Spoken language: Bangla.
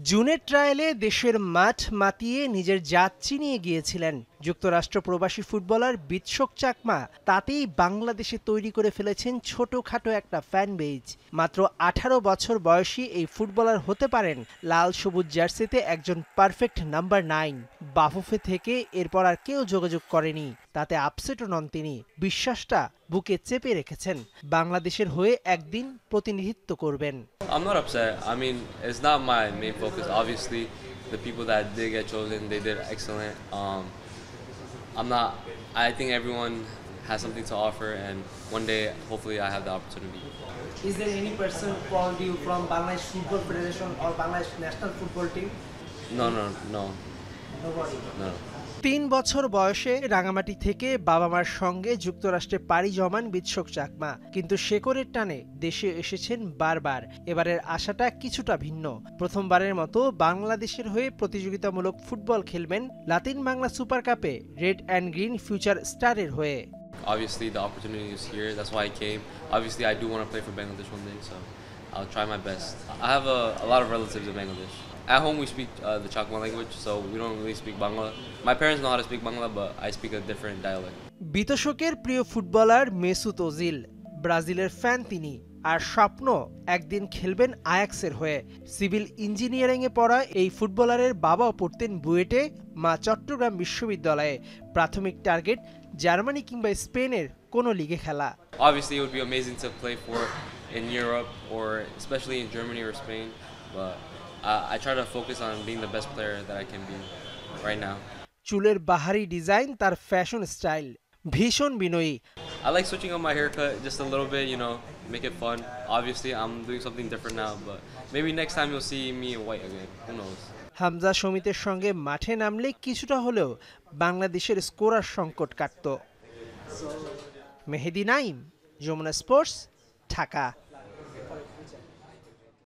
জুনের ট্রায়ালে দেশের মাঠ মাতিয়ে নিজের জাত চিনিয়ে গিয়েছিলেন যুক্তরাষ্ট্র প্রবাসী ফুটবলার বিৎসক চাকমা। তাতেই বাংলাদেশে তৈরি করে ফেলেছেন ছোটখাটো একটা ফ্যান বেজ। মাত্র 18 বছর বয়সী এই ফুটবলার হতে পারেন লাল সবুজ জার্সিতে একজন পারফেক্ট নাম্বার 9। বাফুফে থেকে এরপর আর কেউ যোগাযোগ করেনি, তাতে আপসেটও নন তিনি। বিশ্বাসটা বুকে চেপে রেখেছেন, বাংলাদেশের হয়ে একদিন প্রতিনিধিত্ব করবেন। I'm not upset. I mean, it's not my main focus. Obviously, the people that did get chosen, they did excellent. I'm not. I think everyone has something to offer, and one day, hopefully, I have the opportunity. Is there any person called you from Bangladesh Football Federation or Bangladesh national football team? No. Nobody. No. 3 বছর বয়সে রাঙামাটি থেকে বাবা মার সঙ্গে যুক্তরাষ্ট্রে পাড়ি জমান বিৎসক চাকমা, কিন্তু শেকড়ের টানে দেশে এসেছেন বারবার। এবারের আশাটা কিছুটা ভিন্ন। প্রথমবারের মতো বাংলাদেশের হয়ে প্রতিযোগিতামূলক ফুটবল খেলবেন লাতিন বাংলা সুপার কাপে রেড অ্যান্ড গ্রিন ফিউচার স্টারের হয়ে। Obviously, the opportunity is here. That's why I came. Obviously, I do want to play for Bangladesh one day, so I'll try my best. I have a lot of relatives in Bangladesh. At home, we speak the Chakma language, so we don't really speak Bangla. My parents know how to speak Bangla, but I speak a different dialect. বিতশকের প্রিয় ফুটবলার মেসুত ওজিল, ব্রাজিলের ফ্যান তিনি। আর স্বপ্ন একদিন খেলবেন আয়াক্সের হয়ে। সিভিল ইঞ্জিনিয়ারিংয়ে পড়া এই ফুটবলারের বাবাও পড়তেন বুয়েটে, মা চট্টগ্রাম বিশ্ববিদ্যালয়ে। প্রাথমিক টার্গেট জার্মানি কিংবা স্পেনের কোনো লিগে খেলা। Obviously, it would be amazing to play for in Europe or especially in Germany or Spain, but I try to focus on being the best player that I can be right now. চুলের বাহারি ডিজাইন তার ফ্যাশন স্টাইল, ভীষণ বিনয়ী। I like switching up my haircut just a little bit, make it fun. Obviously, I'm doing something different now, but maybe next time you'll see me in white again. Who knows? Hamza সমিতের সঙ্গে মাঠে নামলে কিছুটা হলেও বাংলাদেশের স্কোরার সংকট কাটত। মেহেদি নাইম, যমুনা স্পোর্টস, ঢাকা।